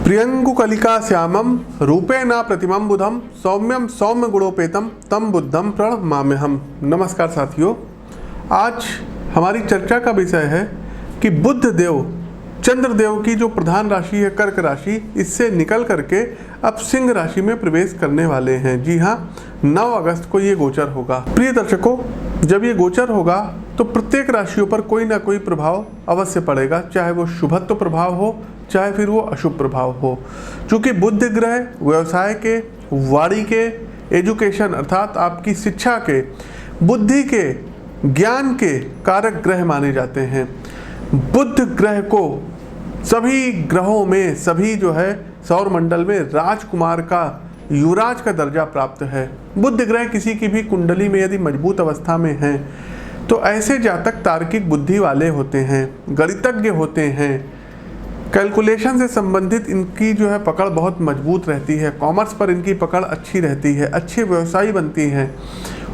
प्रियंगुकलिका श्यामम रूपेण प्रतिमं बुधम सौम्यम सौम्य गुणोपेतम तम बुद्धम प्रणमाम्यहम। नमस्कार साथियों, आज हमारी चर्चा का विषय है कि बुध देव चंद्रदेव की जो प्रधान राशि है कर्क राशि, इससे निकल करके अब सिंह राशि में प्रवेश करने वाले हैं। जी हाँ, 9 अगस्त को ये गोचर होगा। प्रिय दर्शकों, जब ये गोचर होगा तो प्रत्येक राशियों पर कोई ना कोई प्रभाव अवश्य पड़ेगा, चाहे वो शुभत्व प्रभाव हो चाहे फिर वो अशुभ प्रभाव हो। चूंकि बुध ग्रह व्यवसाय के, वाणी के, एजुकेशन अर्थात आपकी शिक्षा के, बुद्धि के, ज्ञान के कारक ग्रह माने जाते हैं। बुध ग्रह को सभी ग्रहों में, सभी जो है सौर मंडल में राजकुमार का, युवराज का दर्जा प्राप्त है। बुध ग्रह किसी की भी कुंडली में यदि मजबूत अवस्था में है तो ऐसे जातक तार्किक बुद्धि वाले होते हैं, गणितज्ञ होते हैं, कैलकुलेशन से संबंधित इनकी जो है पकड़ बहुत मजबूत रहती है, कॉमर्स पर इनकी पकड़ अच्छी रहती है, अच्छे व्यवसायी बनती हैं।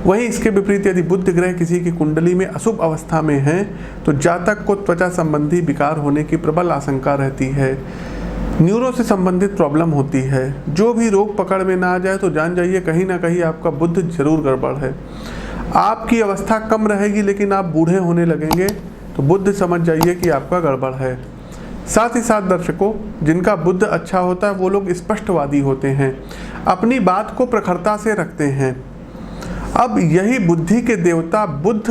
वहीं इसके विपरीत यदि बुध ग्रह किसी की कुंडली में अशुभ अवस्था में है तो जातक को त्वचा संबंधी विकार होने की प्रबल आशंका रहती है, न्यूरो से संबंधित प्रॉब्लम होती है। जो भी रोग पकड़ में ना आ जाए तो जान जाइए कहीं ना कहीं आपका बुध जरूर गड़बड़ है। आपकी अवस्था कम रहेगी लेकिन आप बूढ़े होने लगेंगे तो बुध समझ जाइए कि आपका गड़बड़ है। साथ ही साथ दर्शकों, जिनका बुध अच्छा होता है वो लोग स्पष्टवादी होते हैं, अपनी बात को प्रखरता से रखते हैं। अब यही बुद्धि के देवता बुध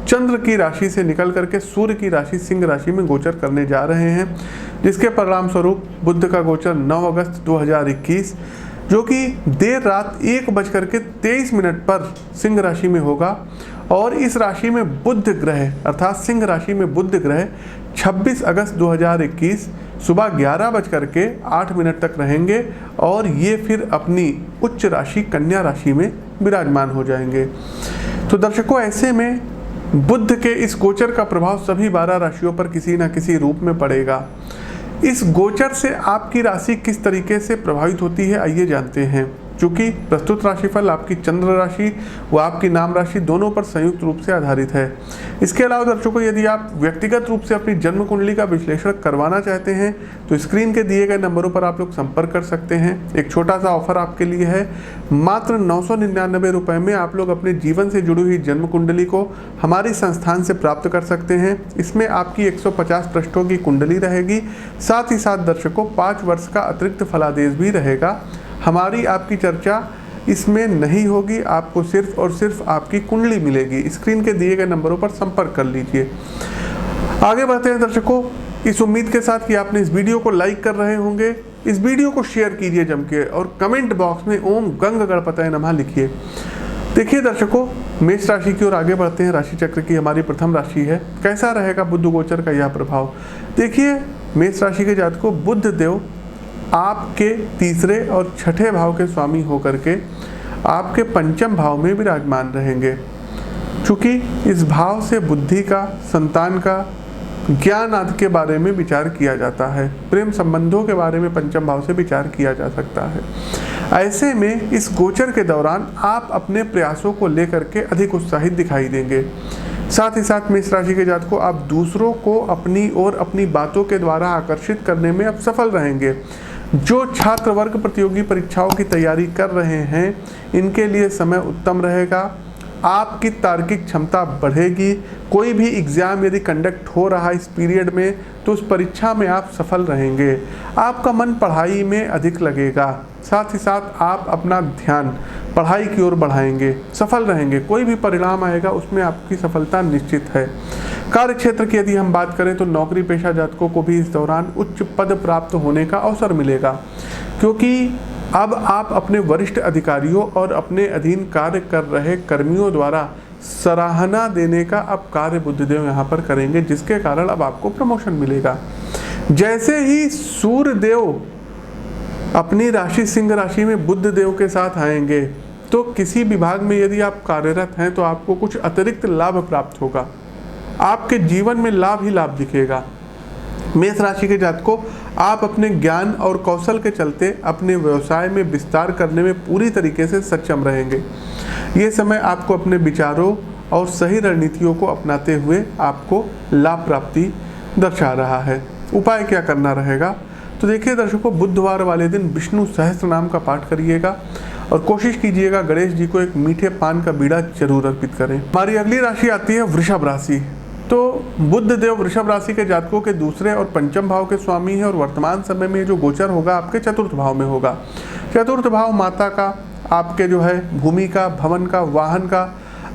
चंद्र की राशि से निकल करके सूर्य की राशि सिंह राशि में गोचर करने जा रहे हैं, जिसके परिणाम स्वरूप बुध का गोचर 9 अगस्त 2021 जो कि देर रात 1:23 पर सिंह राशि में होगा। और इस राशि में बुध ग्रह अर्थात सिंह राशि में बुध ग्रह 26 अगस्त 2021 सुबह 11:08 तक रहेंगे और ये फिर अपनी उच्च राशि कन्या राशि में विराजमान हो जाएंगे। तो दर्शकों, ऐसे में बुध के इस गोचर का प्रभाव सभी 12 राशियों पर किसी न किसी रूप में पड़ेगा। इस गोचर से आपकी राशि किस तरीके से प्रभावित होती है आइए जानते हैं। चूंकि प्रस्तुत राशिफल आपकी चंद्र राशि व आपकी नाम राशि दोनों पर संयुक्त रूप से आधारित है। इसके अलावा दर्शकों, यदि आप व्यक्तिगत रूप से अपनी जन्म कुंडली का विश्लेषण करवाना चाहते हैं तो स्क्रीन के दिए गए नंबरों पर आप लोग संपर्क कर सकते हैं। एक छोटा सा ऑफर आपके लिए है, मात्र 999 रुपये में आप लोग अपने जीवन से जुड़ी हुई जन्म कुंडली को हमारी संस्थान से प्राप्त कर सकते हैं। इसमें आपकी 150 पृष्ठों की कुंडली रहेगी। साथ ही साथ दर्शकों, 5 वर्ष का अतिरिक्त फलादेश भी रहेगा। हमारी आपकी चर्चा इसमें नहीं होगी, आपको सिर्फ और सिर्फ आपकी कुंडली मिलेगी। स्क्रीन के दिए गए नंबरों पर संपर्क कर लीजिए। आगे बढ़ते हैं दर्शकों, इस उम्मीद के साथ कि आपने इस वीडियो को लाइक कर रहे होंगे। इस वीडियो को शेयर कीजिए जम के और कमेंट बॉक्स में ओम गंग गणपतये नमः लिखिए। देखिए दर्शकों, मेष राशि की ओर आगे बढ़ते हैं। राशि चक्र की हमारी प्रथम राशि है। कैसा रहेगा बुध गोचर का यह प्रभाव? देखिए, मेष राशि के जातकों, बुध देव आपके तीसरे और छठे भाव के स्वामी होकर के आपके पंचम भाव में विराजमान रहेंगे। चूँकि इस भाव से बुद्धि का, संतान का, ज्ञान आदि के बारे में विचार किया जाता है, प्रेम संबंधों के बारे में पंचम भाव से विचार किया जा सकता है। ऐसे में इस गोचर के दौरान आप अपने प्रयासों को लेकर के अधिक उत्साहित दिखाई देंगे। साथ ही साथ मेष राशि के जातकों, आप दूसरों को अपनी ओर अपनी बातों के द्वारा आकर्षित करने में अब सफल रहेंगे। जो छात्र वर्ग प्रतियोगी परीक्षाओं की तैयारी कर रहे हैं, इनके लिए समय उत्तम रहेगा। आपकी तार्किक क्षमता बढ़ेगी। कोई भी एग्ज़ाम यदि कंडक्ट हो रहा है इस पीरियड में तो उस परीक्षा में आप सफल रहेंगे। आपका मन पढ़ाई में अधिक लगेगा। साथ ही साथ आप अपना ध्यान पढ़ाई की ओर बढ़ाएंगे, सफल रहेंगे। कोई भी परिणाम आएगा उसमें आपकी सफलता निश्चित है। कार्य क्षेत्र की यदि हम बात करें तो नौकरी पेशा जातकों को भी इस दौरान उच्च पद प्राप्त होने का अवसर मिलेगा, क्योंकि अब आप अपने वरिष्ठ अधिकारियों और अपने अधीन कार्य कर रहे कर्मियों द्वारा सराहना देने का अब कार्य बुधदेव यहाँ पर करेंगे, जिसके कारण अब आपको प्रमोशन मिलेगा। जैसे ही सूर्य देव अपनी राशि सिंह राशि में बुध देव के साथ आएंगे तो किसी विभाग में यदि आप कार्यरत हैं तो आपको कुछ अतिरिक्त लाभ प्राप्त होगा। आपके जीवन में लाभ ही लाभ दिखेगा। मेष राशि के जातकों, आप अपने ज्ञान और कौशल के चलते अपने व्यवसाय में विस्तार करने में पूरी तरीके से सक्षम रहेंगे। ये समय आपको अपने विचारों और सही रणनीतियों को अपनाते हुए आपको लाभ प्राप्ति दर्शा रहा है। उपाय क्या करना रहेगा? तो देखिए दर्शकों, बुधवार वाले दिन विष्णु सहस्त्र नाम का पाठ करिएगा और कोशिश कीजिएगा गणेश जी को एक मीठे पान का बीड़ा जरूर अर्पित करें। हमारी अगली राशि आती है वृषभ राशि। तो बुध देव वृषभ राशि के जातकों के दूसरे और पंचम भाव के स्वामी हैं और वर्तमान समय में जो गोचर होगा आपके चतुर्थ भाव में होगा। चतुर्थ भाव माता का, आपके जो है भूमि का, भवन का, वाहन का,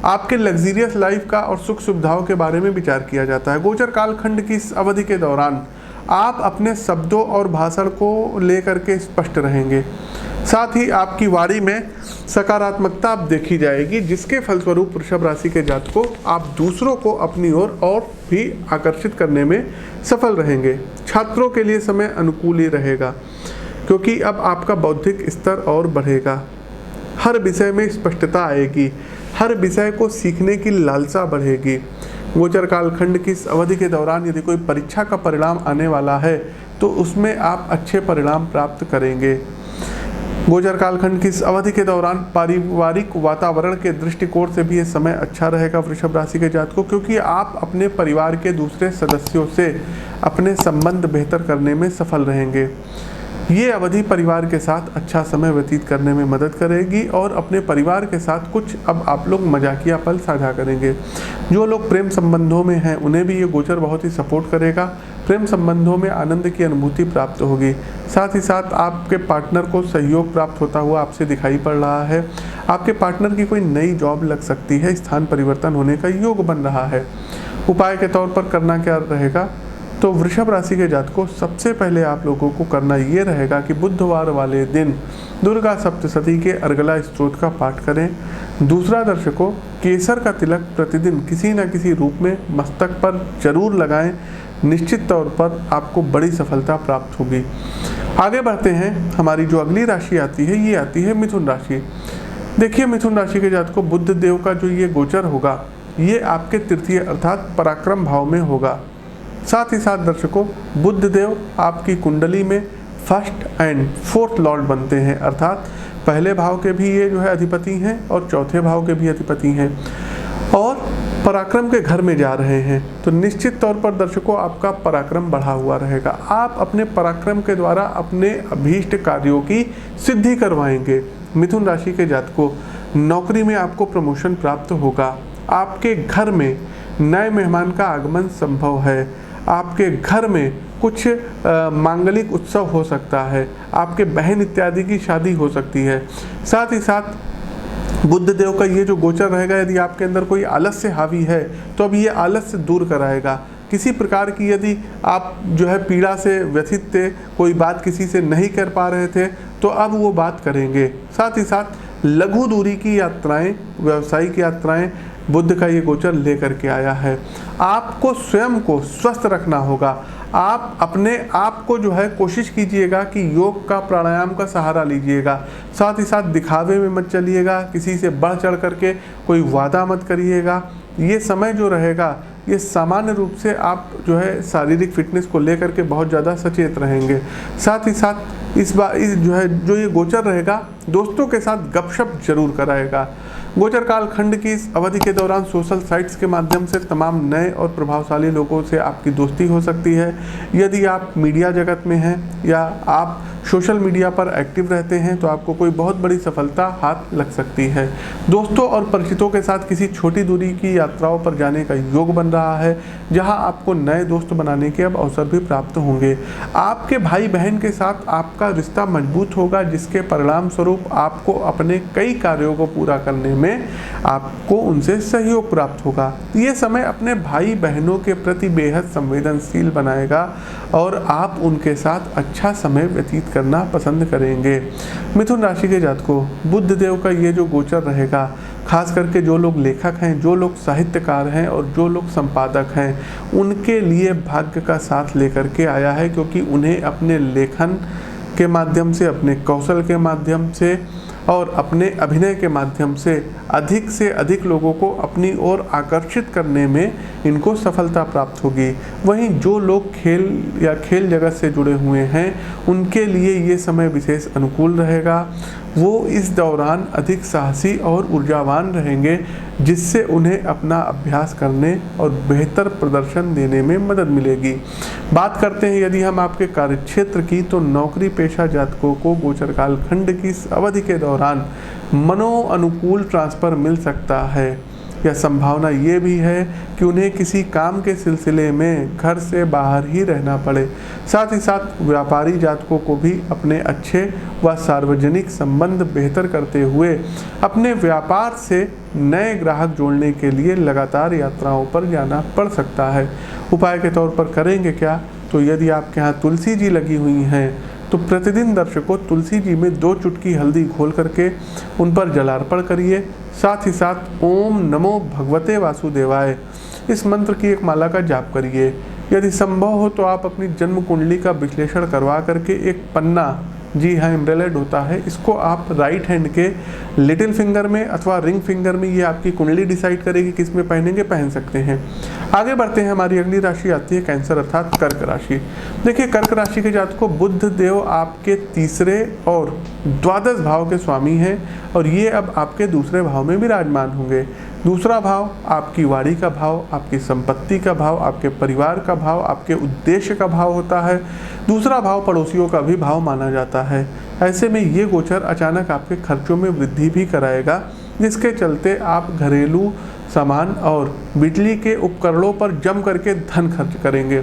आपके लग्जीरियस लाइफ का और सुख सुविधाओं के बारे में विचार किया जाता है। गोचर कालखंड की इस अवधि के दौरान आप अपने शब्दों और भाषण को लेकर के स्पष्ट रहेंगे। साथ ही आपकी वाणी में सकारात्मकता आप देखी जाएगी, जिसके फलस्वरूप वृषभ राशि के जातकों आप दूसरों को अपनी ओर और भी आकर्षित करने में सफल रहेंगे। छात्रों के लिए समय अनुकूल ही रहेगा, क्योंकि अब आपका बौद्धिक स्तर और बढ़ेगा। हर विषय में स्पष्टता आएगी, हर विषय को सीखने की लालसा बढ़ेगी। गोचर कालखंड की इस अवधि के दौरान यदि कोई परीक्षा का परिणाम आने वाला है तो उसमें आप अच्छे परिणाम प्राप्त करेंगे। गोचर कालखंड की इस अवधि के दौरान पारिवारिक वातावरण के दृष्टिकोण से भी ये समय अच्छा रहेगा वृषभ राशि के जातकों, क्योंकि आप अपने परिवार के दूसरे सदस्यों से अपने संबंध बेहतर करने में सफल रहेंगे। ये अवधि परिवार के साथ अच्छा समय व्यतीत करने में मदद करेगी और अपने परिवार के साथ कुछ अब आप लोग मजाकिया पल साझा करेंगे। जो लोग प्रेम संबंधों में हैं उन्हें भी ये गोचर बहुत ही सपोर्ट करेगा। प्रेम संबंधों में आनंद की अनुभूति प्राप्त होगी। साथ ही साथ आपके पार्टनर को सहयोग प्राप्त होता हुआ आपसे दिखाई पड़ रहा है। आपके पार्टनर की कोई नई जॉब लग सकती है, स्थान परिवर्तन होने का योग बन रहा है। उपाय के तौर पर करना क्या रहेगा, तो वृषभ राशि के जातकों सबसे पहले आप लोगों को करना ये रहेगा कि बुधवार वाले दिन दुर्गा सप्तशती के अर्गला स्तोत्र का पाठ करें। दूसरा दर्शकों, केसर का तिलक प्रतिदिन किसी न किसी रूप में मस्तक पर जरूर लगाएं। निश्चित तौर पर आपको बड़ी सफलता प्राप्त होगी। आगे बढ़ते हैं, हमारी जो अगली राशि आती है ये आती है मिथुन राशि। देखिए मिथुन राशि के जातकों, बुध देव का जो ये गोचर होगा ये आपके तृतीय अर्थात पराक्रम भाव में होगा। साथ ही साथ दर्शकों, बुध देव आपकी कुंडली में फर्स्ट एंड फोर्थ लॉर्ड बनते हैं, अर्थात पहले भाव के भी ये जो है अधिपति हैं और चौथे भाव के भी अधिपति हैं और पराक्रम के घर में जा रहे हैं। तो निश्चित तौर पर दर्शकों आपका पराक्रम बढ़ा हुआ रहेगा। आप अपने पराक्रम के द्वारा अपने अभीष्ट कार्यों की सिद्धि करवाएंगे। मिथुन राशि के जातकों, नौकरी में आपको प्रमोशन प्राप्त होगा। आपके घर में नए मेहमान का आगमन संभव है। आपके घर में कुछ मांगलिक उत्सव हो सकता है। आपके बहन इत्यादि की शादी हो सकती है। साथ ही साथ बुध देव का ये जो गोचर रहेगा, यदि आपके अंदर कोई आलस्य हावी है तो अब ये आलस्य दूर कराएगा। किसी प्रकार की यदि आप जो है पीड़ा से व्यथित थे, कोई बात किसी से नहीं कर पा रहे थे, तो अब वो बात करेंगे। साथ ही साथ लघु दूरी की यात्राएं, व्यावसायिक यात्राएं बुध का ये गोचर लेकर के आया है। आपको स्वयं को स्वस्थ रखना होगा। आप अपने आप को जो है कोशिश कीजिएगा कि योग का, प्राणायाम का सहारा लीजिएगा। साथ ही साथ दिखावे में मत चलिएगा, किसी से बढ़ चढ़ करके कोई वादा मत करिएगा। ये समय जो रहेगा ये सामान्य रूप से आप जो है शारीरिक फिटनेस को लेकर के बहुत ज़्यादा सचेत रहेंगे। साथ ही साथ इस जो ये गोचर रहेगा दोस्तों के साथ गपशप जरूर कराएगा। गोचर काल खंड की इस अवधि के दौरान सोशल साइट्स के माध्यम से तमाम नए और प्रभावशाली लोगों से आपकी दोस्ती हो सकती है। यदि आप मीडिया जगत में हैं या आप सोशल मीडिया पर एक्टिव रहते हैं तो आपको कोई बहुत बड़ी सफलता हाथ लग सकती है। दोस्तों और परिचितों के साथ किसी छोटी दूरी की यात्राओं पर जाने का योग बन रहा है, जहां आपको नए दोस्त बनाने के अब अवसर भी प्राप्त होंगे। आपके भाई बहन के साथ आपका रिश्ता मजबूत होगा, जिसके परिणाम स्वरूप आपको अपने कई कार्यों को पूरा करने में आपको उनसे सहयोग प्राप्त होगा। ये समय अपने भाई बहनों के प्रति बेहद संवेदनशील बनाएगा और आप उनके साथ अच्छा समय व्यतीत करना पसंद करेंगे। मिथुन राशि के जातकों, बुध देव का ये जो गोचर रहेगा, खास करके जो लोग लेखक हैं, जो लोग साहित्यकार हैं और जो लोग संपादक हैं, उनके लिए भाग्य का साथ लेकर के आया है, क्योंकि उन्हें अपने लेखन के माध्यम से, अपने कौशल के माध्यम से और अपने अभिनय के माध्यम से अधिक लोगों को अपनी ओर आकर्षित करने में इनको सफलता प्राप्त होगी। वहीं जो लोग खेल या खेल जगत से जुड़े हुए हैं उनके लिए ये समय विशेष अनुकूल रहेगा। वो इस दौरान अधिक साहसी और ऊर्जावान रहेंगे, जिससे उन्हें अपना अभ्यास करने और बेहतर प्रदर्शन देने में मदद मिलेगी। बात करते हैं यदि हम आपके कार्यक्षेत्र की, तो नौकरी पेशा जातकों को गोचर काल खंड की इस अवधि के दौरान मनोअनुकूल ट्रांसफर मिल सकता है। यह संभावना ये भी है कि उन्हें किसी काम के सिलसिले में घर से बाहर ही रहना पड़े। साथ ही साथ व्यापारी जातकों को भी अपने अच्छे व सार्वजनिक संबंध बेहतर करते हुए अपने व्यापार से नए ग्राहक जोड़ने के लिए लगातार यात्राओं पर जाना पड़ सकता है। उपाय के तौर पर करेंगे क्या? तो यदि आपके यहाँ तुलसी जी लगी हुई हैं तो प्रतिदिन दर्शकों तुलसी जी में 2 चुटकी हल्दी घोल करके उन पर जलार्पण करिए। साथ ही साथ ओम नमो भगवते वासुदेवाय इस मंत्र की एक माला का जाप करिए। यदि संभव हो तो आप अपनी जन्म कुंडली का विश्लेषण करवा करके एक पन्ना, जी हाँ एम्ब्रेलेड होता है, इसको आप राइट हैंड के लिटिल फिंगर में अथवा रिंग फिंगर में, ये आपकी कुंडली डिसाइड करेगी किस में पहनेंगे, पहन सकते हैं। आगे बढ़ते हैं, हमारी अगली राशि आती है कैंसर अर्थात कर्क राशि। देखिए कर्क राशि के जातकों बुध देव आपके तीसरे और द्वादश भाव के स्वामी हैं और ये अब आपके दूसरे भाव में विराजमान होंगे। दूसरा भाव आपकी वाणी का भाव, आपकी संपत्ति का भाव, आपके परिवार का भाव, आपके उद्देश्य का भाव होता है। दूसरा भाव पड़ोसियों का भी भाव माना जाता है। ऐसे में ये गोचर अचानक आपके खर्चों में वृद्धि भी कराएगा, जिसके चलते आप घरेलू सामान और बिजली के उपकरणों पर जम करके धन खर्च करेंगे।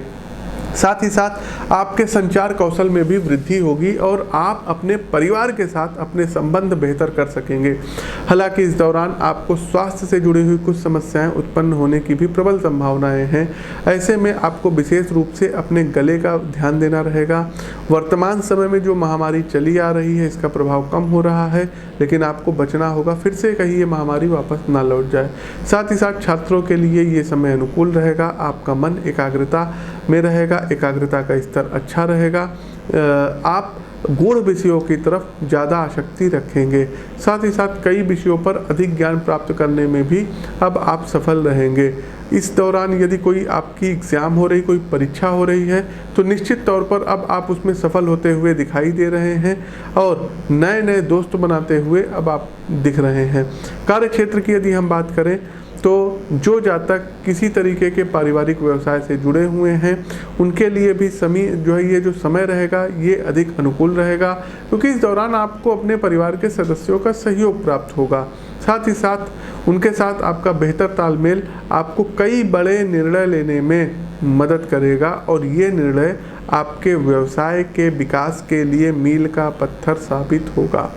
साथ ही साथ आपके संचार कौशल में भी वृद्धि होगी और आप अपने परिवार के साथ अपने संबंध बेहतर कर सकेंगे। हालांकि इस दौरान आपको स्वास्थ्य से जुड़ी हुई कुछ समस्याएं उत्पन्न होने की भी प्रबल संभावनाएं हैं। ऐसे में आपको विशेष रूप से अपने गले का ध्यान देना रहेगा। वर्तमान समय में जो महामारी चली आ रही है इसका प्रभाव कम हो रहा है, लेकिन आपको बचना होगा फिर से कहीं ये महामारी वापस ना लौट जाए। साथ ही साथ छात्रों के लिए ये समय अनुकूल रहेगा। आपका मन एकाग्रता में रहेगा, एकाग्रता का स्तर अच्छा रहेगा। आप गूढ़ विषयों की तरफ ज़्यादा आसक्ति रखेंगे। साथ ही साथ कई विषयों पर अधिक ज्ञान प्राप्त करने में भी अब आप सफल रहेंगे। इस दौरान यदि कोई आपकी एग्ज़ाम हो रही, कोई परीक्षा हो रही है तो निश्चित तौर पर अब आप उसमें सफल होते हुए दिखाई दे रहे हैं और नए नए दोस्त बनाते हुए अब आप दिख रहे हैं। कार्य क्षेत्र की यदि हम बात करें तो जो जातक किसी तरीके के पारिवारिक व्यवसाय से जुड़े हुए हैं उनके लिए भी ये जो समय रहेगा ये अधिक अनुकूल रहेगा, क्योंकि इस दौरान आपको अपने परिवार के सदस्यों का सहयोग प्राप्त होगा। साथ ही साथ उनके साथ आपका बेहतर तालमेल आपको कई बड़े निर्णय लेने में मदद करेगा और ये निर्णय आपके व्यवसाय के विकास के लिए मील का पत्थर साबित होगा।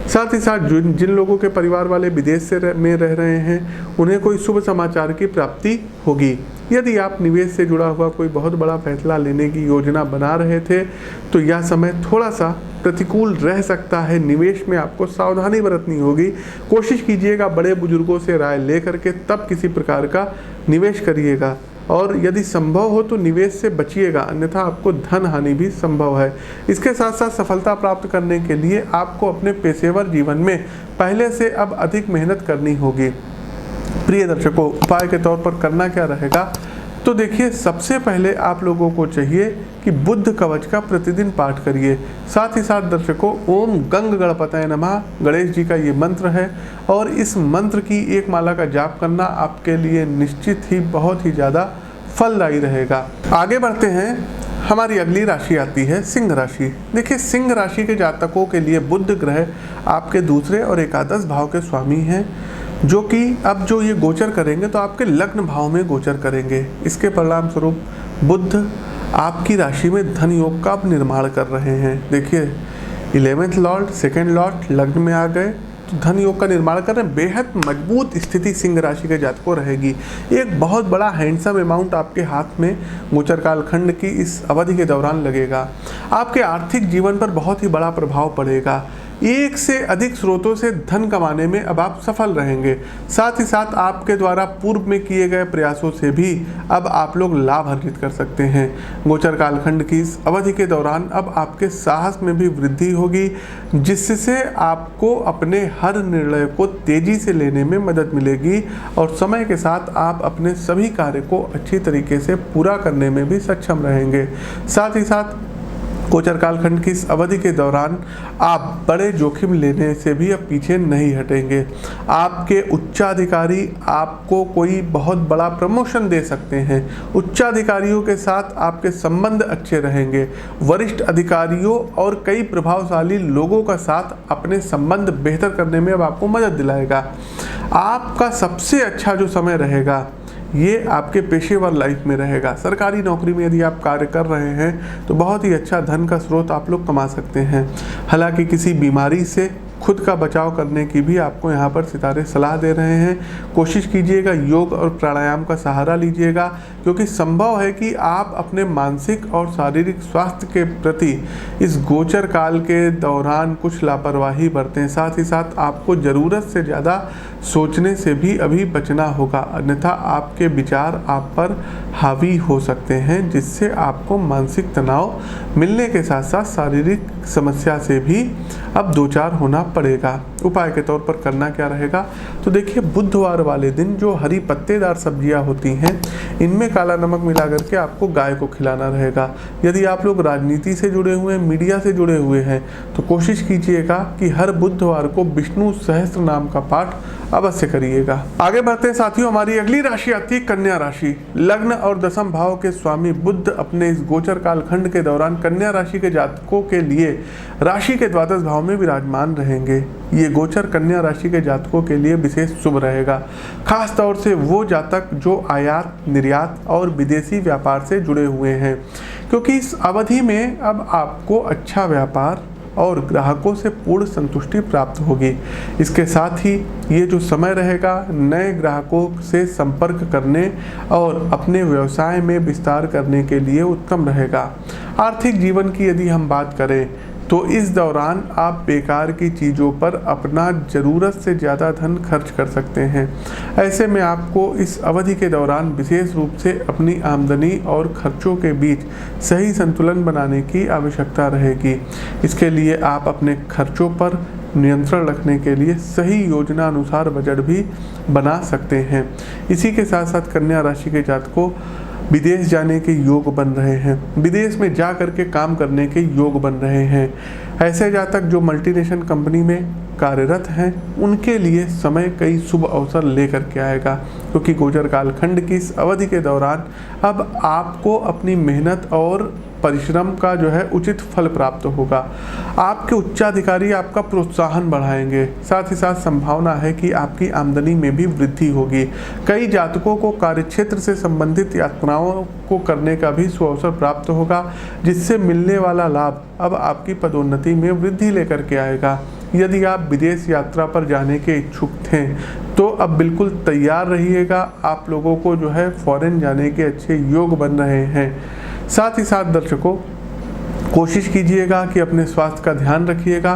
साथ ही साथ जिन लोगों के परिवार वाले विदेश में रह रहे हैं उन्हें कोई शुभ समाचार की प्राप्ति होगी। यदि आप निवेश से जुड़ा हुआ कोई बहुत बड़ा फैसला लेने की योजना बना रहे थे तो यह समय थोड़ा सा प्रतिकूल रह सकता है। निवेश में आपको सावधानी बरतनी होगी। कोशिश कीजिएगा बड़े बुजुर्गों से राय ले करके तब किसी प्रकार का निवेश करिएगा और यदि संभव हो तो निवेश से बचिएगा, अन्यथा आपको धन हानि भी संभव है। इसके साथ साथ सफलता प्राप्त करने के लिए आपको अपने पेशेवर जीवन में पहले से अब अधिक मेहनत करनी होगी। प्रिय दर्शकों, उपाय के तौर पर करना क्या रहेगा? तो देखिए, सबसे पहले आप लोगों को चाहिए कि बुद्ध कवच का प्रतिदिन पाठ करिए। साथ ही साथ दर्शकों, ओम गंग गणपतये नमः गणेश जी का ये मंत्र है और इस मंत्र की एक माला का जाप करना आपके लिए निश्चित ही बहुत ही ज़्यादा फलदायी रहेगा। आगे बढ़ते हैं, हमारी अगली राशि आती है सिंह राशि। देखिए, सिंह राशि के जातकों के लिए बुध ग्रह आपके दूसरे और एकादश भाव के स्वामी हैं, जो कि अब जो ये गोचर करेंगे तो आपके लग्न भाव में गोचर करेंगे। इसके परिणाम स्वरूप बुध आपकी राशि में धन योग का निर्माण कर रहे हैं। देखिए, 11th लॉर्ड, 2nd लॉर्ड लग्न में आ गए तो धन योग का निर्माण कर रहे हैं। बेहद मजबूत स्थिति सिंह राशि के जातकों रहेगी। एक बहुत बड़ा हैंडसम अमाउंट आपके हाथ में गोचर काल खंड की इस अवधि के दौरान लगेगा। आपके आर्थिक जीवन पर बहुत ही बड़ा प्रभाव पड़ेगा। एक से अधिक स्रोतों से धन कमाने में अब आप सफल रहेंगे। साथ ही साथ आपके द्वारा पूर्व में किए गए प्रयासों से भी अब आप लोग लाभ अर्जित कर सकते हैं। गोचर कालखंड की इस अवधि के दौरान अब आपके साहस में भी वृद्धि होगी, जिससे आपको अपने हर निर्णय को तेजी से लेने में मदद मिलेगी और समय के साथ आप अपने सभी कार्य को अच्छी तरीके से पूरा करने में भी सक्षम रहेंगे। साथ ही साथ गोचर कालखंड की इस अवधि के दौरान आप बड़े जोखिम लेने से भी अब पीछे नहीं हटेंगे। आपके उच्चाधिकारी आपको कोई बहुत बड़ा प्रमोशन दे सकते हैं। उच्चाधिकारियों के साथ आपके संबंध अच्छे रहेंगे। वरिष्ठ अधिकारियों और कई प्रभावशाली लोगों का साथ अपने संबंध बेहतर करने में अब आपको मदद दिलाएगा। आपका सबसे अच्छा जो समय रहेगा ये आपके पेशेवर लाइफ में रहेगा। सरकारी नौकरी में यदि आप कार्य कर रहे हैं तो बहुत ही अच्छा धन का स्रोत आप लोग कमा सकते हैं। हालांकि किसी बीमारी से खुद का बचाव करने की भी आपको यहाँ पर सितारे सलाह दे रहे हैं। कोशिश कीजिएगा योग और प्राणायाम का सहारा लीजिएगा, क्योंकि संभव है कि आप अपने मानसिक और शारीरिक स्वास्थ्य के प्रति इस गोचर काल के दौरान कुछ लापरवाही बरतें। साथ ही साथ आपको ज़रूरत से ज़्यादा सोचने से भी अभी बचना होगा, अन्यथा आपके विचार आप पर हावी हो सकते हैं, जिससे आपको मानसिक तनाव मिलने के साथ साथ शारीरिक समस्या से भी अब दो चार होना पड़ेगा। उपाय के तौर पर करना क्या रहेगा, तो देखिए बुधवार वाले दिन जो हरी पत्तेदार सब्जियां होती हैं इनमें काला नमक मिला करके आपको गाय को खिलाना रहेगा। यदि आप लोग राजनीति से जुड़े हुए हैं, मीडिया से जुड़े हुए हैं, तो कोशिश कीजिएगा कि हर बुधवार को विष्णु सहस्त्र नाम का पाठ अवश्य करिएगा। आगे बढ़ते हैं साथियों, हमारी अगली राशि आती है कन्या राशि। लग्न और दशम भाव के स्वामी बुध अपने इस गोचर कालखंड के दौरान कन्या राशि के जातकों के लिए राशि के द्वादश भाव में विराजमान रहेंगे। ये गोचर कन्या राशि के जातकों के लिए विशेष शुभ रहेगा, खास तौर से वो जातक जो आयात निर्यात और विदेशी व्यापार से जुड़े हुए हैं, क्योंकि इस अवधि में अब आपको अच्छा व्यापार और ग्राहकों से पूर्ण संतुष्टि प्राप्त होगी। इसके साथ ही ये जो समय रहेगा नए ग्राहकों से संपर्क करने और अपने व्यवसाय में विस्तार करने के लिए उत्तम रहेगा। आर्थिक जीवन की यदि हम बात करें तो इस दौरान आप बेकार की चीज़ों पर अपना ज़रूरत से ज़्यादा धन खर्च कर सकते हैं। ऐसे में आपको इस अवधि के दौरान विशेष रूप से अपनी आमदनी और खर्चों के बीच सही संतुलन बनाने की आवश्यकता रहेगी। इसके लिए आप अपने खर्चों पर नियंत्रण रखने के लिए सही योजना अनुसार बजट भी बना सकते हैं। इसी के साथ साथ कन्या राशि के जातकों विदेश जाने के योग बन रहे हैं, विदेश में जा करके काम करने के योग बन रहे हैं। ऐसे जातक जो मल्टीनेशनल कंपनी में कार्यरत हैं उनके लिए समय कई शुभ अवसर लेकर के आएगा, क्योंकि गोचर कालखंड की इस अवधि के दौरान अब आपको अपनी मेहनत और परिश्रम का जो है उचित फल प्राप्त होगा। आपके उच्चाधिकारी आपका प्रोत्साहन बढ़ाएंगे। साथ ही साथ संभावना है कि आपकी आमदनी में भी वृद्धि होगी। कई जातकों को कार्यक्षेत्र से संबंधित यात्राओं को करने का भी सुअवसर प्राप्त होगा, जिससे मिलने वाला लाभ अब आपकी पदोन्नति में वृद्धि लेकर के आएगा। यदि आप विदेश यात्रा पर जाने के इच्छुक थे तो अब बिल्कुल तैयार रहिएगा। आप लोगों को जो है फॉरेन जाने के अच्छे योग बन रहे हैं। साथ ही साथ दर्शकों कोशिश कीजिएगा कि अपने स्वास्थ्य का ध्यान रखिएगा।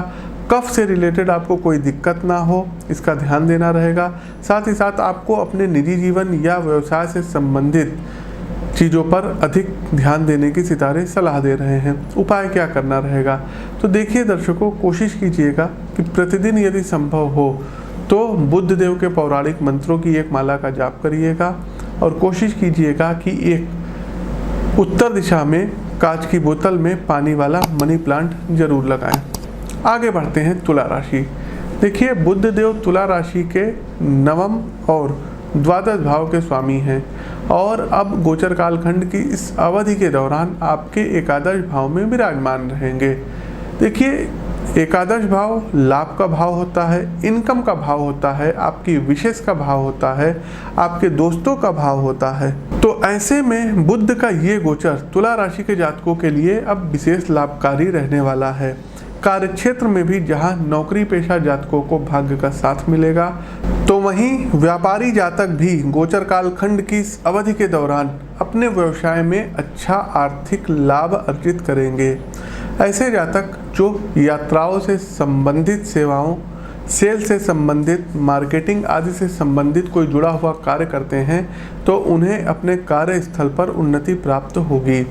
कफ से रिलेटेड आपको कोई दिक्कत ना हो, इसका ध्यान देना रहेगा। साथ ही साथ आपको अपने निजी जीवन या व्यवसाय से संबंधित चीज़ों पर अधिक ध्यान देने की सितारे सलाह दे रहे हैं। उपाय क्या करना रहेगा, तो देखिए दर्शकों कोशिश कीजिएगा कि प्रतिदिन यदि संभव हो तो बुद्ध देव के पौराणिक मंत्रों की एक माला का जाप करिएगा और कोशिश कीजिएगा कि एक उत्तर दिशा में कांच की बोतल में पानी वाला मनी प्लांट जरूर लगाएं। आगे बढ़ते हैं तुला राशि। देखिए बुद्ध देव तुला राशि के नवम और द्वादश भाव के स्वामी हैं और अब गोचर कालखंड की इस अवधि के दौरान आपके एकादश भाव में विराजमान रहेंगे। देखिए एकादश भाव लाभ का भाव होता है, इनकम का भाव होता है, आपकी विशेष का भाव होता है, आपके दोस्तों का भाव होता है। तो ऐसे में बुध का ये गोचर तुला राशि के जातकों के लिए अब विशेष लाभकारी रहने वाला है। कार्यक्षेत्र में भी जहां नौकरी पेशा जातकों को भाग्य का साथ मिलेगा, तो वहीं व्यापारी जातक भी गोचर कालखंड की इस अवधि के दौरान अपने व्यवसाय में अच्छा आर्थिक लाभ अर्जित करेंगे। ऐसे जातक जो यात्राओं से संबंधित सेवाओं, सेल से संबंधित, मार्केटिंग आदि से संबंधित कोई जुड़ा हुआ कार्य करते हैं तो उन्हें अपने कार्यस्थल पर उन्नति प्राप्त होगी।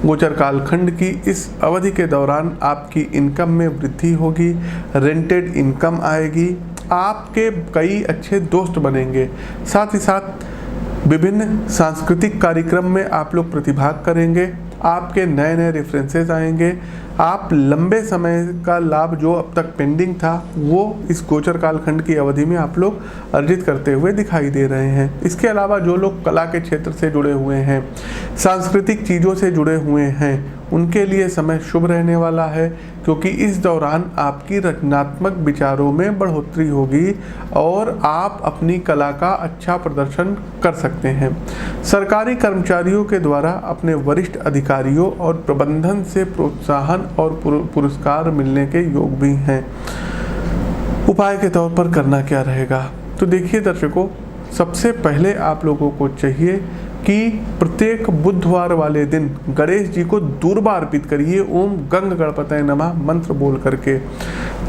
गोचर कालखंड की इस अवधि के दौरान आपकी इनकम में वृद्धि होगी, रेंटेड इनकम आएगी, आपके कई अच्छे दोस्त बनेंगे। साथ ही साथ विभिन्न सांस्कृतिक कार्यक्रम में आप लोग प्रतिभाग करेंगे, आपके नए नए रेफरेंसेस आएंगे, आप लंबे समय का लाभ जो अब तक पेंडिंग था वो इस गोचर कालखंड की अवधि में आप लोग अर्जित करते हुए दिखाई दे रहे हैं। इसके अलावा जो लोग कला के क्षेत्र से जुड़े हुए हैं, सांस्कृतिक चीज़ों से जुड़े हुए हैं, उनके लिए समय शुभ रहने वाला है, क्योंकि इस दौरान आपकी रचनात्मक विचारों में बढ़ोतरी होगी और आप अपनी कला का अच्छा प्रदर्शन कर सकते हैं। सरकारी कर्मचारियों के द्वारा अपने वरिष्ठ अधिकारियों और प्रबंधन से प्रोत्साहन और पुरस्कार मिलने के योग भी हैं। उपाय के तौर पर करना क्या रहेगा? तो देखिए दर्शकों, सबसे पहले आप लोगों को चाहिए कि प्रत्येक बुधवार वाले दिन गणेश जी को दूर्वा अर्पित करिए ओम गंग गणपतये नमः मंत्र बोल करके।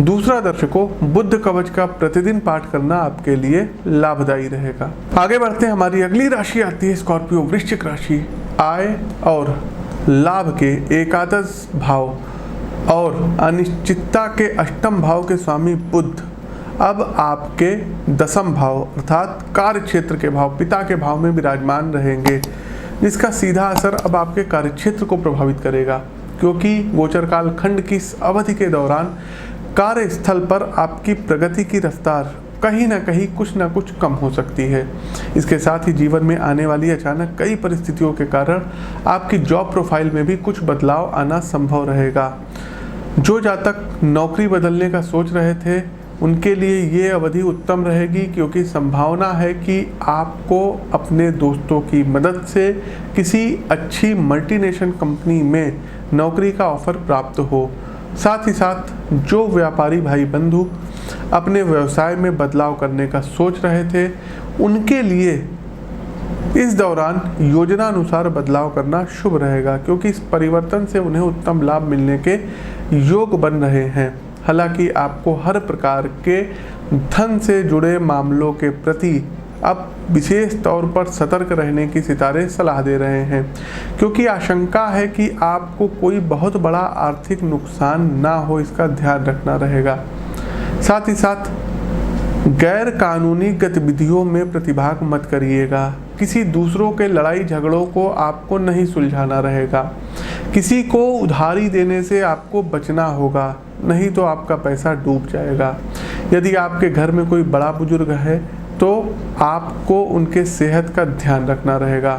दूसरा दर्शकों, बुद्ध कवच का प्रतिदिन पाठ करना आपके लिए लाभदायी रहेगा। आगे बढ़ते हैं, हमारी अगली राशि आती है स्कॉर्पियो वृश्चिक राशि। आय और लाभ के एकादश भाव और अनिश्चितता के अष्टम भाव के स्वामी बुध अब आपके दसम भाव अर्थात कार्य क्षेत्र के भाव, पिता के भाव में विराजमान रहेंगे, जिसका सीधा असर अब आपके कार्य क्षेत्र को प्रभावित करेगा, क्योंकि गोचर काल खंड की इस अवधि के दौरान कार्यस्थल पर आपकी प्रगति की रफ्तार कहीं ना कहीं कुछ ना कुछ कम हो सकती है। इसके साथ ही जीवन में आने वाली अचानक कई परिस्थितियों के कारण आपकी जॉब प्रोफाइल में भी कुछ बदलाव आना संभव रहेगा। जो जातक नौकरी बदलने का सोच रहे थे उनके लिए ये अवधि उत्तम रहेगी, क्योंकि संभावना है कि आपको अपने दोस्तों की मदद से किसी अच्छी मल्टीनेशनल कंपनी में नौकरी का ऑफर प्राप्त हो। साथ ही साथ जो व्यापारी भाई बंधु अपने व्यवसाय में बदलाव करने का सोच रहे थे उनके लिए इस दौरान योजना अनुसार बदलाव करना शुभ रहेगा, क्योंकि इस परिवर्तन से उन्हें उत्तम लाभ मिलने के योग बन रहे हैं। हालांकि आपको हर प्रकार के धन से जुड़े मामलों के प्रति अब विशेष तौर पर सतर्क रहने की सितारे सलाह दे रहे हैं, क्योंकि आशंका है कि आपको कोई बहुत बड़ा आर्थिक नुकसान ना हो, इसका ध्यान रखना रहेगा। साथ ही साथ गैर कानूनी गतिविधियों में प्रतिभाग मत करिएगा। किसी दूसरों के लड़ाई झगड़ों को आपको नहीं सुलझाना रहेगा। किसी को उधारी देने से आपको बचना होगा, नहीं तो आपका पैसा डूब जाएगा। यदि आपके घर में कोई बड़ा बुजुर्ग है तो आपको उनके सेहत का ध्यान रखना रहेगा।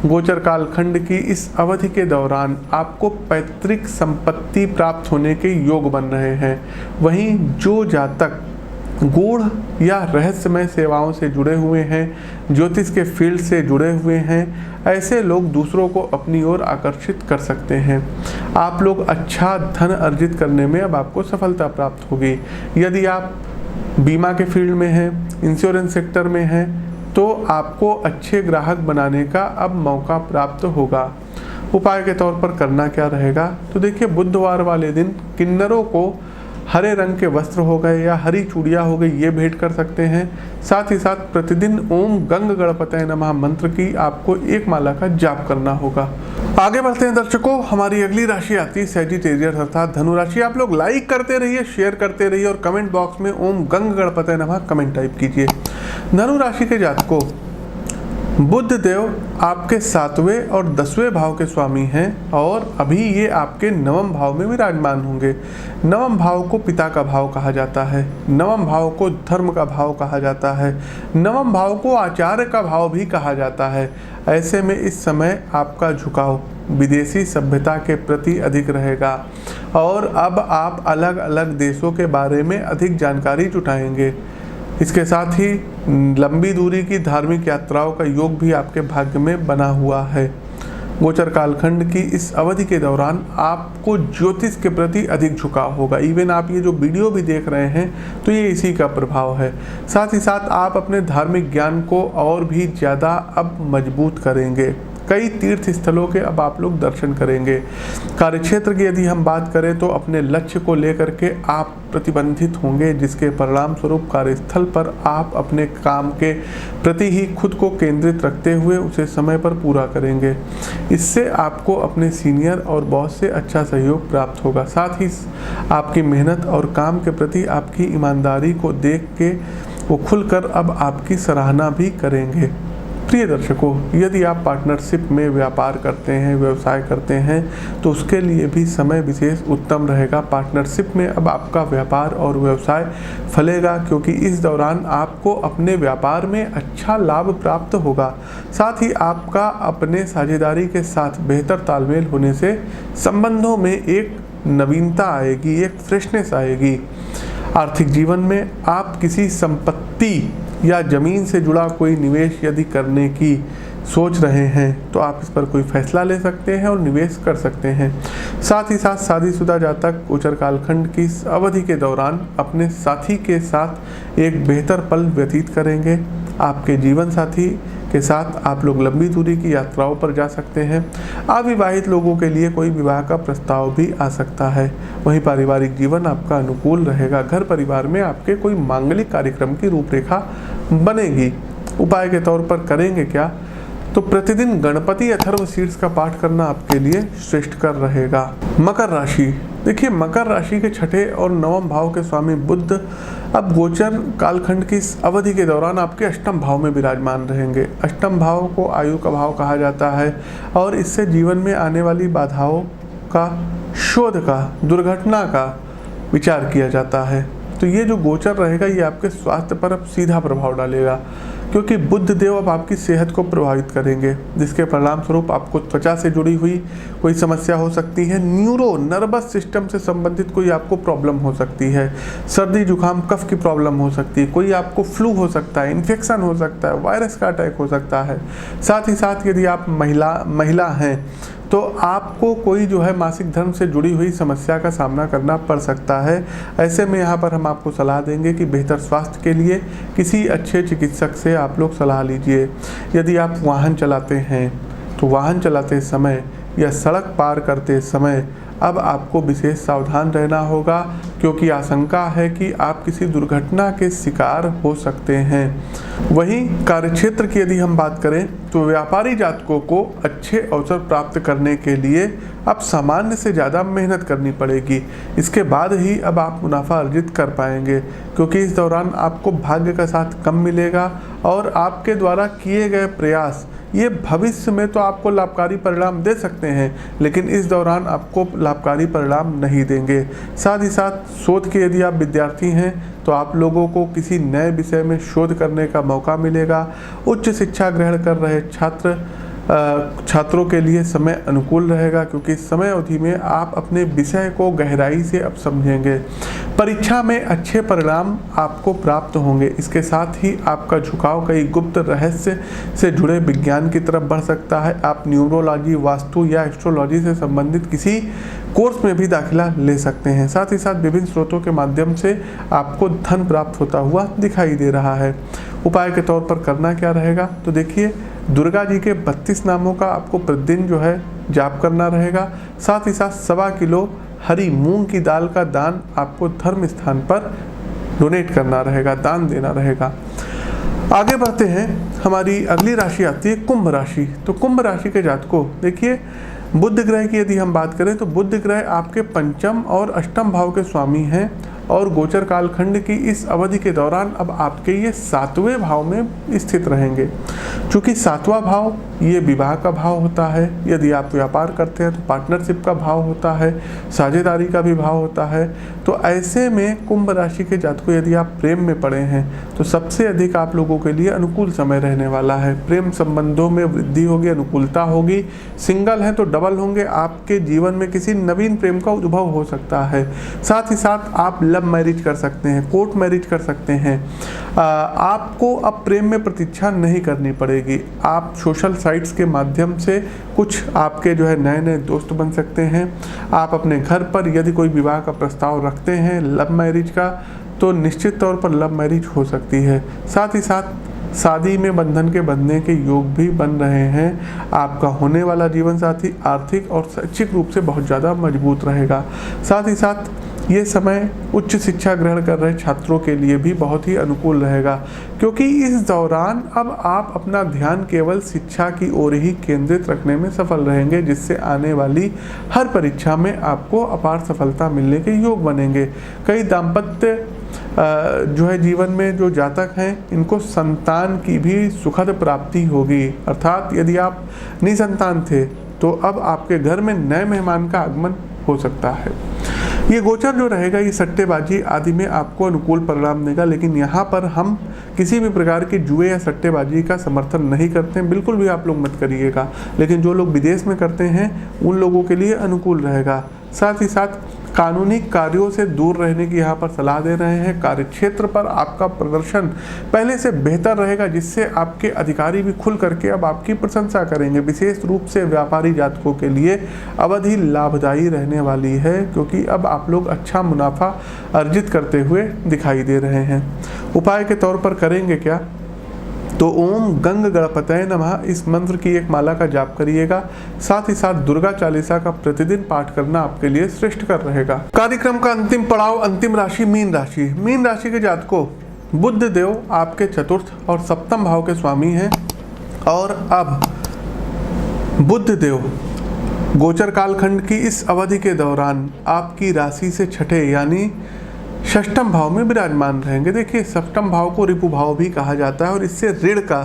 गोचर कालखंड की इस अवधि के दौरान आपको पैतृक संपत्ति प्राप्त होने के योग बन रहे हैं। वहीं जो जातक गूढ़ या रहस्यमय सेवाओं से जुड़े हुए हैं, ज्योतिष के फील्ड से जुड़े हुए हैं, ऐसे लोग दूसरों को अपनी ओर आकर्षित कर सकते हैं। आप लोग अच्छा धन अर्जित करने में अब आपको सफलता प्राप्त होगी। यदि आप बीमा के फील्ड में हैं, इंश्योरेंस सेक्टर में हैं, तो आपको अच्छे ग्राहक बनाने का अब मौका प्राप्त होगा। उपाय के तौर पर करना क्या रहेगा? तो देखिए, बुधवार वाले दिन किन्नरों को हरे रंग के वस्त्र हो गए या हरी चूड़ियाँ हो गई, ये भेंट कर सकते हैं। साथ ही साथ प्रतिदिन ओम गंग गणपतये नमः मंत्र की आपको एक माला का जाप करना होगा। आगे बढ़ते हैं दर्शकों, हमारी अगली राशि आती है सैजिटेरियस अर्थात धनु राशि। आप लोग लाइक करते रहिए, शेयर करते रहिए और कमेंट बॉक्स में ओम गंग गणपतये नमः कमेंट टाइप कीजिए। धनु राशि के जातकों, बुध देव आपके 7वें और 10वें भाव के स्वामी हैं और अभी ये आपके नवम भाव में विराजमान होंगे। नवम भाव को पिता का भाव कहा जाता है, नवम भाव को धर्म का भाव कहा जाता है, नवम भाव को आचार्य का भाव भी कहा जाता है। ऐसे में इस समय आपका झुकाव विदेशी सभ्यता के प्रति अधिक रहेगा और अब आप अलग अलग देशों के बारे में अधिक जानकारी जुटाएंगे। इसके साथ ही लंबी दूरी की धार्मिक यात्राओं का योग भी आपके भाग्य में बना हुआ है। गोचर कालखंड की इस अवधि के दौरान आपको ज्योतिष के प्रति अधिक झुकाव होगा। इवन आप ये जो वीडियो भी देख रहे हैं तो ये इसी का प्रभाव है। साथ ही साथ आप अपने धार्मिक ज्ञान को और भी ज़्यादा अब मजबूत करेंगे। कई तीर्थ स्थलों के अब आप लोग दर्शन करेंगे। कार्यक्षेत्र की यदि हम बात करें तो अपने लक्ष्य को लेकर के आप प्रतिबंधित होंगे, जिसके परिणाम स्वरूप कार्यस्थल पर आप अपने काम के प्रति ही खुद को केंद्रित रखते हुए उसे समय पर पूरा करेंगे। इससे आपको अपने सीनियर और बॉस से अच्छा सहयोग प्राप्त होगा। साथ ही आपकी मेहनत और काम के प्रति आपकी ईमानदारी को देख के वो खुलकर अब आपकी सराहना भी करेंगे। प्रिय दर्शकों, यदि आप पार्टनरशिप में व्यापार करते हैं, व्यवसाय करते हैं, तो उसके लिए भी समय विशेष उत्तम रहेगा। पार्टनरशिप में अब आपका व्यापार और व्यवसाय फलेगा, क्योंकि इस दौरान आपको अपने व्यापार में अच्छा लाभ प्राप्त होगा। साथ ही आपका अपने साझेदारी के साथ बेहतर तालमेल होने से संबंधों में एक नवीनता आएगी, एक फ्रेशनेस आएगी। आर्थिक जीवन में आप किसी संपत्ति या जमीन से जुड़ा कोई निवेश यदि करने की सोच रहे हैं तो आप इस पर कोई फैसला ले सकते हैं और निवेश कर सकते हैं। साथ ही साथ शादीशुदा जातक गोचर कालखंड की इस अवधि के दौरान अपने साथी के साथ एक बेहतर पल व्यतीत करेंगे। आपके जीवन साथी के साथ आप लोग लंबी दूरी की यात्राओं पर जा सकते हैं। अविवाहित लोगों के लिए कोई विवाह का प्रस्ताव भी आ सकता है। वहीं पारिवारिक जीवन आपका अनुकूल रहेगा। घर परिवार में आपके कोई मांगलिक कार्यक्रम की रूपरेखा बनेगी। उपाय के तौर पर करेंगे क्या? तो प्रतिदिन गणपति अथर्व शीर्ष का पाठ करना आपके लिए श्रेष्ठकर रहेगा। मकर राशि, देखिए मकर राशि के छठे और नवम भाव के स्वामी बुध अब गोचर कालखंड की इस अवधि के दौरान आपके अष्टम भाव में विराजमान रहेंगे। अष्टम भाव को आयु का भाव कहा जाता है और इससे जीवन में आने वाली बाधाओं का, शोध का, दुर्घटना का विचार किया जाता है। तो ये जो गोचर रहेगा ये आपके स्वास्थ्य पर अब सीधा प्रभाव डालेगा, क्योंकि बुध देव अब आपकी सेहत को प्रभावित करेंगे, जिसके परिणाम स्वरूप आपको त्वचा से जुड़ी हुई कोई समस्या हो सकती है। नर्वस सिस्टम से संबंधित कोई आपको प्रॉब्लम हो सकती है। सर्दी जुकाम कफ की प्रॉब्लम हो सकती है। कोई आपको फ्लू हो सकता है, इन्फेक्शन हो सकता है, वायरस का अटैक हो सकता है। साथ ही साथ यदि आप महिला हैं तो आपको कोई जो है मासिक धर्म से जुड़ी हुई समस्या का सामना करना पड़ सकता है। ऐसे में यहाँ पर हम आपको सलाह देंगे कि बेहतर स्वास्थ्य के लिए किसी अच्छे चिकित्सक से आप लोग सलाह लीजिए। यदि आप वाहन चलाते हैं तो वाहन चलाते समय या सड़क पार करते समय अब आपको विशेष सावधान रहना होगा, क्योंकि आशंका है कि आप किसी दुर्घटना के शिकार हो सकते हैं। वहीं कार्यक्षेत्र की यदि हम बात करें तो व्यापारी जातकों को अच्छे अवसर प्राप्त करने के लिए अब सामान्य से ज़्यादा मेहनत करनी पड़ेगी। इसके बाद ही अब आप मुनाफा अर्जित कर पाएंगे, क्योंकि इस दौरान आपको भाग्य का साथ कम मिलेगा और आपके द्वारा किए गए प्रयास ये भविष्य में तो आपको लाभकारी परिणाम दे सकते हैं, लेकिन इस दौरान आपको लाभकारी परिणाम नहीं देंगे। साथ ही साथ शोध के यदि आप विद्यार्थी हैं तो आप लोगों को किसी नए विषय में शोध करने का मौका मिलेगा। उच्च शिक्षा ग्रहण कर रहे छात्रों के लिए समय अनुकूल रहेगा, क्योंकि इस समय अवधि में आप अपने विषय को गहराई से अब समझेंगे। परीक्षा में अच्छे परिणाम आपको प्राप्त होंगे। इसके साथ ही आपका झुकाव कई गुप्त रहस्य से जुड़े विज्ञान की तरफ बढ़ सकता है। आप न्यूरोलॉजी, वास्तु या एस्ट्रोलॉजी से संबंधित किसी कोर्स में भी दाखिला ले सकते हैं। साथ ही साथ विभिन्न स्रोतों के माध्यम से आपको धन प्राप्त होता हुआ दिखाई दे रहा है। उपाय के तौर पर करना क्या रहेगा? तो देखिए, दुर्गा जी के 32 नामों का आपको प्रतिदिन जो है जाप करना रहेगा। साथ ही साथ 1.25 किलो हरी मूंग की दाल का दान आपको धर्म स्थान पर डोनेट करना रहेगा, दान देना रहेगा। आगे बढ़ते हैं, हमारी अगली राशि आती है कुंभ राशि। तो कुंभ राशि के जातकों, देखिए बुध ग्रह की यदि हम बात करें तो बुध ग्रह आपके पंचम और अष्टम भाव के स्वामी हैं और गोचर कालखंड की इस अवधि के दौरान अब आपके ये 7वें भाव में स्थित रहेंगे। चूँकि 7वां भाव ये विवाह का भाव होता है, यदि आप व्यापार करते हैं तो पार्टनरशिप का भाव होता है, साझेदारी का भी भाव होता है। तो ऐसे में कुंभ राशि के जातकों यदि आप प्रेम में पड़े हैं तो सबसे अधिक आप लोगों के लिए अनुकूल समय रहने वाला है। प्रेम संबंधों में वृद्धि होगी, अनुकूलता होगी। सिंगल हैं तो डबल होंगे। आपके जीवन में किसी नवीन प्रेम का उद्भव हो सकता है। साथ ही साथ आप लव मैरिज कर सकते हैं, कोर्ट मैरिज कर सकते हैं। आपको अब प्रेम में प्रतीक्षा नहीं करनी पड़ेगी। आप सोशल साइट्स के माध्यम से कुछ आपके जो है नए नए दोस्त बन सकते हैं। आप अपने घर पर यदि कोई विवाह का प्रस्ताव रखते हैं लव मैरिज का, तो निश्चित तौर पर लव मैरिज हो सकती है। साथ ही साथ शादी में बंधन के बंधने के योग भी बन रहे हैं। आपका होने वाला जीवन साथी आर्थिक और शैक्षिक रूप से बहुत ज़्यादा मजबूत रहेगा। साथ ही साथ ये समय उच्च शिक्षा ग्रहण कर रहे छात्रों के लिए भी बहुत ही अनुकूल रहेगा, क्योंकि इस दौरान अब आप अपना ध्यान केवल शिक्षा की ओर ही केंद्रित रखने में सफल रहेंगे, जिससे आने वाली हर परीक्षा में आपको अपार सफलता मिलने के योग बनेंगे। कई दाम्पत्य जो है जीवन में जो जातक हैं, इनको संतान की भी सुखद प्राप्ति होगी। अर्थात यदि आप निसंतान थे तो अब आपके घर में नए मेहमान का आगमन हो सकता है। ये गोचर जो रहेगा ये सट्टेबाजी आदि में आपको अनुकूल परिणाम देगा, लेकिन यहाँ पर हम किसी भी प्रकार के जुए या सट्टेबाजी का समर्थन नहीं करते हैं, बिल्कुल भी आप लोग मत करिएगा। लेकिन जो लोग विदेश में करते हैं उन लोगों के लिए अनुकूल रहेगा। साथ ही साथ कानूनी कार्यों से दूर रहने की यहाँ पर सलाह दे रहे हैं। कार्यक्षेत्र पर आपका प्रदर्शन पहले से बेहतर रहेगा, जिससे आपके अधिकारी भी खुल करके अब आपकी प्रशंसा करेंगे। विशेष रूप से व्यापारी जातकों के लिए अवधि लाभदायी रहने वाली है, क्योंकि अब आप लोग अच्छा मुनाफा अर्जित करते हुए दिखाई दे रहे हैं। उपाय के तौर पर करेंगे क्या? तो ओम गंग गणपतये नमः इस मंत्र की एक माला का जाप करिएगा। साथ ही साथ दुर्गा चालीसा का प्रतिदिन पाठ करना आपके लिए श्रेष्ठकर रहेगा। कार्यक्रम का अंतिम पड़ाव, अंतिम राशि मीन राशि। मीन राशि के जातकों, बुध देव आपके चतुर्थ और सप्तम भाव के स्वामी हैं, और अब बुध देव गोचर कालखंड की इस अवधि के दौरान आपकी राशि से छठे यानी षष्ठम भाव में विराजमान रहेंगे। देखिए, षष्ठम भाव को रिपु भाव भी कहा जाता है, और इससे ऋण का,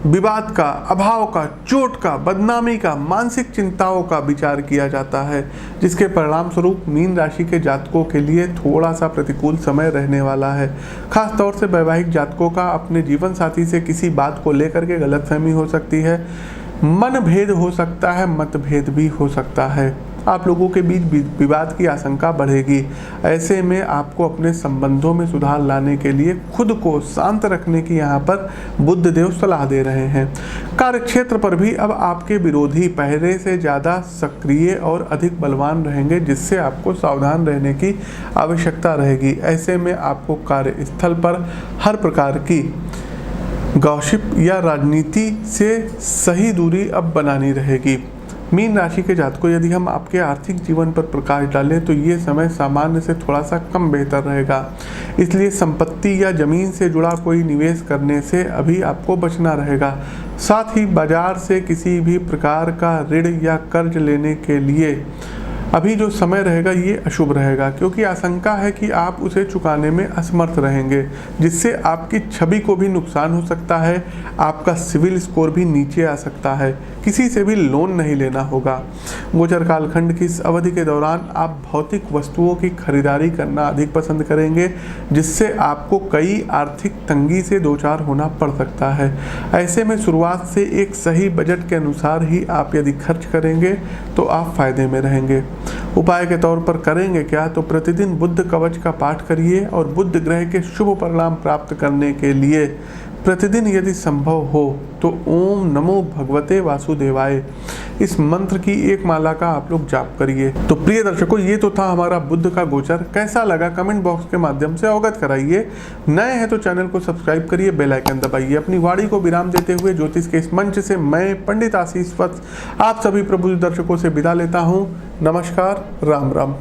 विवाद का, अभाव का, चोट का, बदनामी का, मानसिक चिंताओं का विचार किया जाता है, जिसके परिणाम स्वरूप मीन राशि के जातकों के लिए थोड़ा सा प्रतिकूल समय रहने वाला है। खास तौर से वैवाहिक जातकों का अपने जीवन साथी से किसी बात को लेकर के गलतफहमी हो सकती है, मनभेद हो सकता है, मतभेद भी हो सकता है। आप लोगों के बीच विवाद की आशंका बढ़ेगी। ऐसे में आपको अपने संबंधों में सुधार लाने के लिए खुद को शांत रखने की यहाँ पर बुध देव सलाह दे रहे हैं। कार्यक्षेत्र पर भी अब आपके विरोधी पहले से ज़्यादा सक्रिय और अधिक बलवान रहेंगे, जिससे आपको सावधान रहने की आवश्यकता रहेगी। ऐसे में आपको कार्यस्थल पर हर प्रकार की गॉसिप या राजनीति से सही दूरी अब बनानी रहेगी। मीन राशि के जातकों, यदि हम आपके आर्थिक जीवन पर प्रकाश डालें तो ये समय सामान्य से थोड़ा सा कम बेहतर रहेगा। इसलिए संपत्ति या जमीन से जुड़ा कोई निवेश करने से अभी आपको बचना रहेगा। साथ ही बाजार से किसी भी प्रकार का ऋण या कर्ज लेने के लिए अभी जो समय रहेगा ये अशुभ रहेगा, क्योंकि आशंका है कि आप उसे चुकाने में असमर्थ रहेंगे, जिससे आपकी छवि को भी नुकसान हो सकता है। आपका सिविल स्कोर भी नीचे आ सकता है। किसी से भी लोन नहीं लेना होगा। गोचर कालखंड की इस अवधि के दौरान आप भौतिक वस्तुओं की खरीदारी करना अधिक पसंद करेंगे, जिससे आपको कई आर्थिक तंगी से दो चार होना पड़ सकता है। ऐसे में शुरुआत से एक सही बजट के अनुसार ही आप यदि खर्च करेंगे तो आप फायदे में रहेंगे। उपाय के तौर पर करेंगे क्या? तो प्रतिदिन बुद्ध कवच का पाठ करिए, और बुध ग्रह के शुभ परिणाम प्राप्त करने के लिए प्रतिदिन यदि संभव हो तो ओम नमो भगवते वासुदेवाय इस मंत्र की एक माला का आप लोग जाप करिए। तो प्रिय दर्शकों, ये तो था हमारा बुध का गोचर। कैसा लगा कमेंट बॉक्स के माध्यम से अवगत कराइए। नए हैं तो चैनल को सब्सक्राइब करिए, बेल आइकन दबाइए। अपनी वाणी को विराम देते हुए ज्योतिष के इस मंच से मैं पंडित आशीष वत्स आप सभी प्रभु दर्शकों से विदा लेता हूँ। नमस्कार, राम राम।